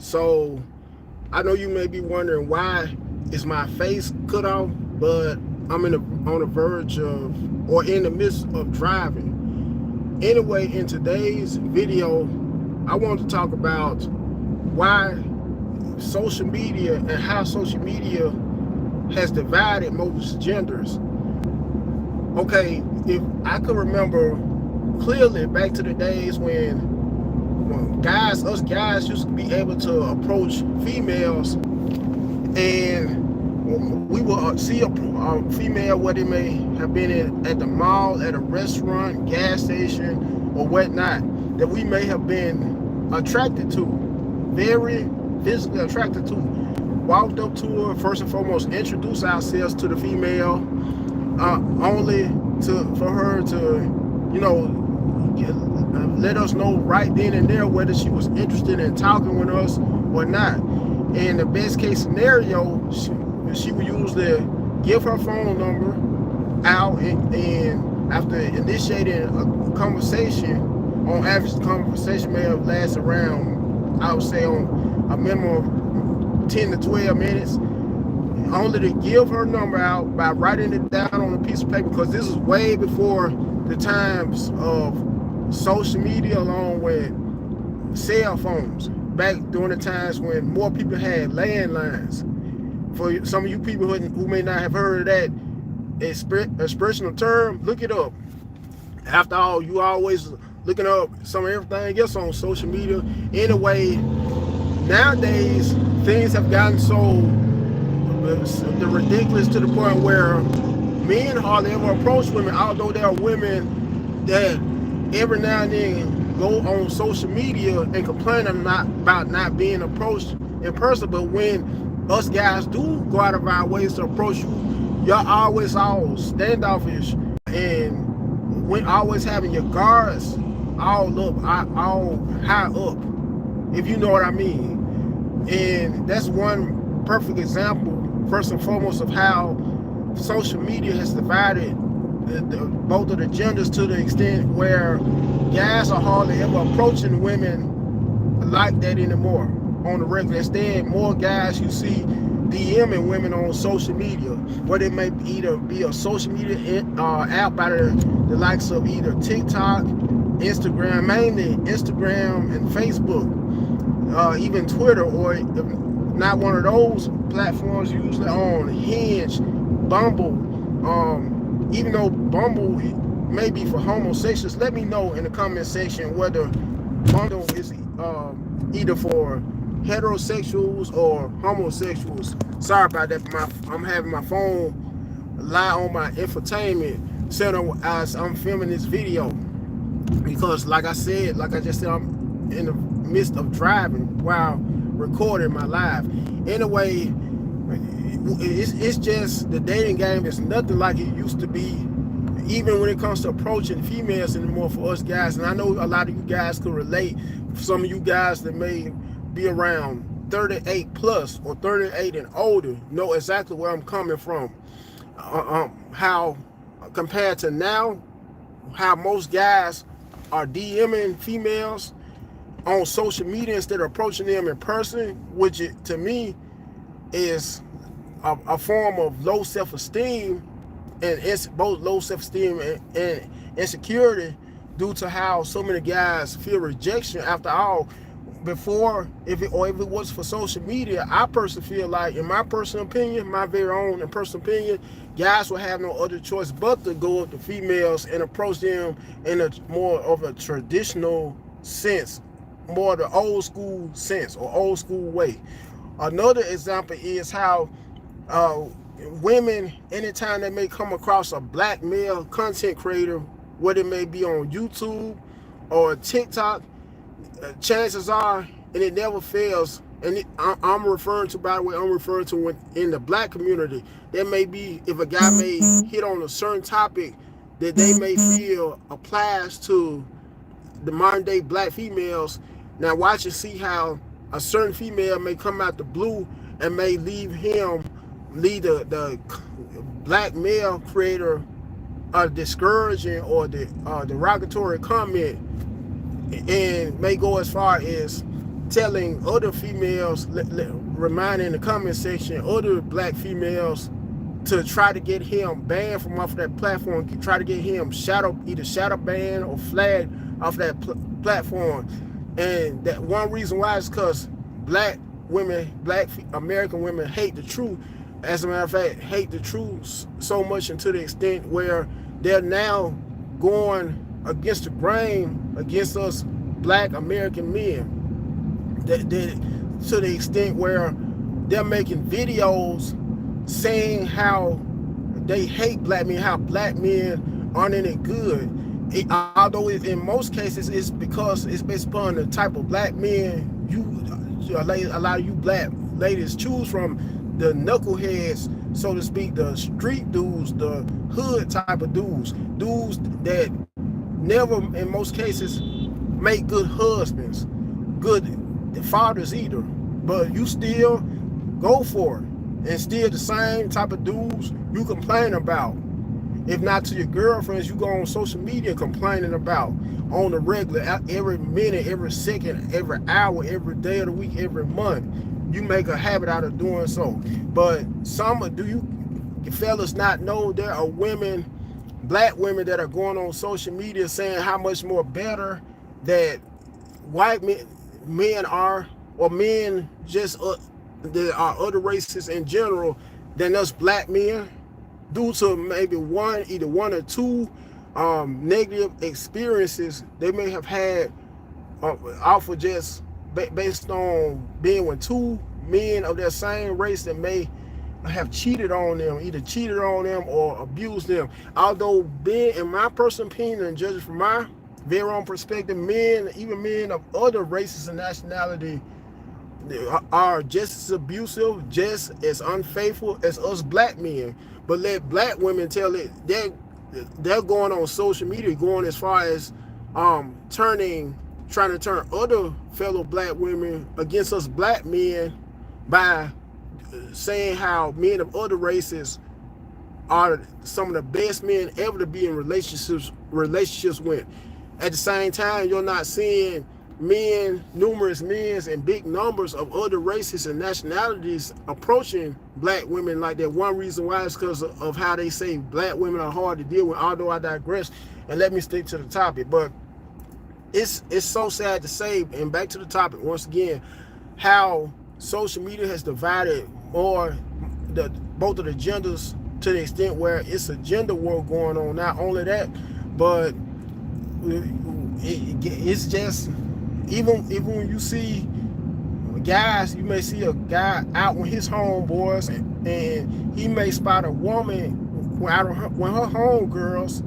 So I know you may be wondering why is my face cut off, but I'm on the verge of or in the midst of driving. Anyway, in today's video, I want to talk about why social media and how social media has divided most genders. Okay, if I could remember clearly back to the days when us guys used to be able to approach females, and we will see a female, where they may have been at the mall, at a restaurant, gas station, or whatnot, that we may have been attracted to, very physically attracted to. Walked up to her, first and foremost, introduce ourselves to the female, only for her to, let us know right then and there whether she was interested in talking with us or not. In the best case scenario, she would usually give her phone number out, and after initiating a conversation, on average, the conversation may have lasted around, I would say, on a minimum of 10 to 12 minutes, only to give her number out by writing it down on a piece of paper, because this is way before the times of social media along with cell phones, back during the times when more people had landlines. For some of you people who may not have heard of that expressional term, look it up. After all, you always looking up some of everything else on social media. Anyway, nowadays things have gotten so ridiculous to the point where men hardly ever approach women, although there are women that every now and then go on social media and complain about not being approached in person. But when us guys do go out of our ways to approach you, y'all always all standoffish, and when always having your guards all high up, if you know what I mean. And that's one perfect example, first and foremost, of how social media has divided both of the genders, to the extent where guys are hardly ever approaching women like that anymore on the regular. Instead, more guys you see DMing women on social media, where it may either be a social media app by the likes of either TikTok, Instagram, mainly Instagram and Facebook, even Twitter, or if not one of those platforms, usually on Hinge, Bumble. Even though Bumble may be for homosexuals, let me know in the comment section whether Bumble is either for heterosexuals or homosexuals. Sorry about that, I'm having my phone lie on my infotainment center as I'm filming this video, because like I just said, I'm in the midst of driving while recording my live. Anyway, it's just the dating game is nothing like it used to be, even when it comes to approaching females anymore, for us guys. And I know a lot of you guys could relate. Some of you guys that may be around 38 plus or 38 and older know exactly where I'm coming from. How compared to now, how most guys are DMing females on social media instead of approaching them in person, which to me is a form of low self-esteem, and it's both low self-esteem and insecurity, due to how so many guys feel rejection. After all, before, if it was for social media, I personally feel like, in my personal opinion, my very own and personal opinion, guys will have no other choice but to go up to females and approach them in a more of a traditional sense, more the old school sense or old school way. Another example is how women, anytime they may come across a black male content creator, whether it may be on YouTube or TikTok, chances are, and it never fails, and I'm referring to, by the way, in the black community, there may be, if a guy may hit on a certain topic that they may feel applies to the modern day black females. Now watch and see how a certain female may come out the blue and may lead the black male creator a discouraging or the derogatory comment, and may go as far as telling other females, reminding in the comment section, other black females to try to get him banned from off of that platform, try to get him either shadow banned or flagged off that platform. And that one reason why is because black American women hate the truth. As a matter of fact, hate the truth so much, and to the extent where they're now going against the grain against us black American men. To the extent where they're making videos saying how they hate black men, how black men aren't any good. Although in most cases it's because it's based upon the type of black men a lot of you black ladies choose from, the knuckleheads, so to speak, the street dudes, the hood type of dudes that never, in most cases, make good husbands, good fathers either. But you still go for it, and still the same type of dudes you complain about. If not to your girlfriends, you go on social media complaining about on the regular, every minute, every second, every hour, every day of the week, every month. You make a habit out of doing so. But do you fellas not know there are women, black women, that are going on social media saying how much more better that white men are, or men just there are other races in general than us black men, due to maybe either one or two negative experiences they may have had off of just based on being with two men of their same race that may have cheated on them, either cheated on them or abused them. Although, being, in my personal opinion, and judging from my very own perspective, even men of other races and nationality, are just as abusive, just as unfaithful as us black men. But let black women tell it, they're going on social media, going as far as trying to turn other fellow black women against us black men by saying how men of other races are some of the best men ever to be in relationships with. At the same time, you're not seeing numerous men and big numbers of other races and nationalities approaching black women like that. One reason why is because of how they say black women are hard to deal with, although I digress, and let me stick to the topic. But it's so sad to say, and back to the topic once again, how social media has divided both of the genders to the extent where it's a gender war going on. Not only that, but it's just, even when you see guys, you may see a guy out with his homeboys, and he may spot a woman when her homegirls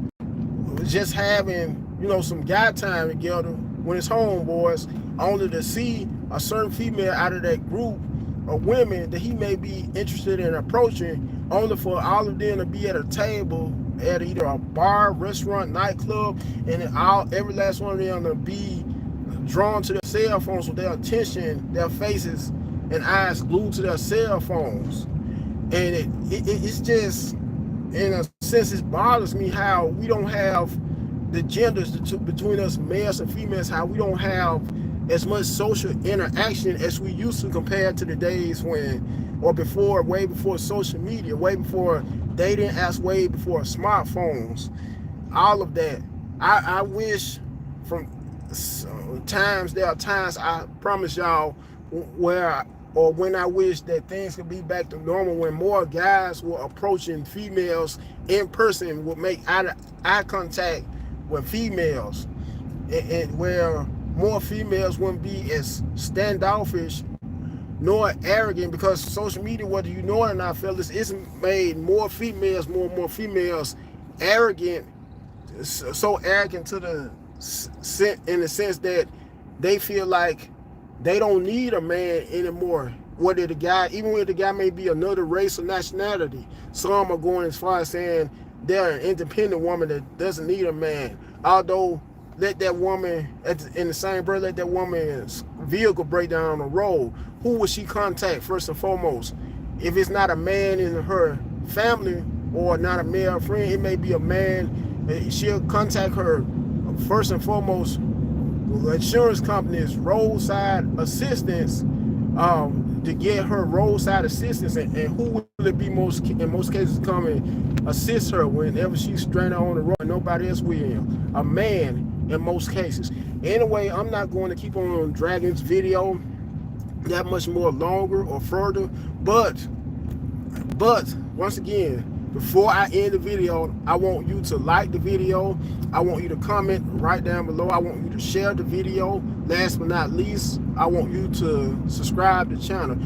was just having, some guy time together with his homeboys, only to see a certain female out of that group of women that he may be interested in approaching, only for all of them to be at a table at either a bar, restaurant, nightclub, and every last one of them to be drawn to their cell phones with their attention, their faces and eyes glued to their cell phones. And it's just, in a sense, it bothers me how we don't have the genders between us males and females, how we don't have as much social interaction as we used to, compared to the days when, or before, way before social media, way before dating apps, way before smartphones, all of that. I wish there are times, I promise y'all, when I wish that things could be back to normal, when more guys were approaching females in person, would make eye contact with females, and where more females wouldn't be as standoffish nor arrogant, because social media, whether you know it or not, fellas, it's made more and more females arrogant, so arrogant in the sense that they feel like they don't need a man anymore. Even if the guy may be another race or nationality, some are going as far as saying they're an independent woman that doesn't need a man. Although, let that woman, in the same breath, let that woman's vehicle break down on the road, who will she contact first and foremost? If it's not a man in her family or not a male friend, it may be a man. She'll contact her first and foremost insurance companies roadside assistance, to get her roadside assistance, and who will it be in most cases come and assist her whenever she's stranded on the road and nobody else will? A man in most cases. Anyway, I'm not going to keep on dragging this video that much more longer or further, but once again, before I end the video, I want you to like the video. I want you to comment right down below. I want you to share the video. Last but not least, I want you to subscribe to the channel.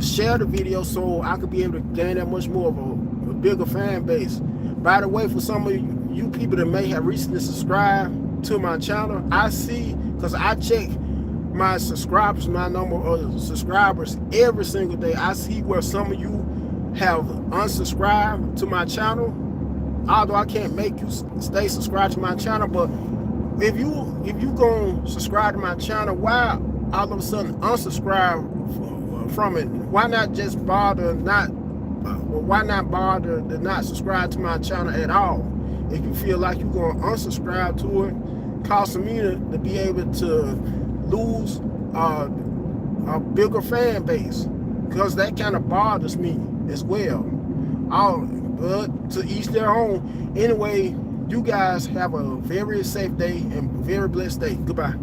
Share the video so I could be able to gain that much more of a bigger fan base. By the way, for some of you people that may have recently subscribed to my channel, I see, because I check my subscribers, my number of subscribers every single day. I see where some of you have unsubscribed to my channel, although I can't make you stay subscribed to my channel. But if you gonna subscribe to my channel, why all of a sudden unsubscribe from it? Why not just bother to not subscribe to my channel at all? If you feel like you're gonna unsubscribe to it, causing me to be able to lose a bigger fan base, because that kind of bothers me as well. But to each their own. Anyway, you guys have a very safe day and very blessed day. Goodbye.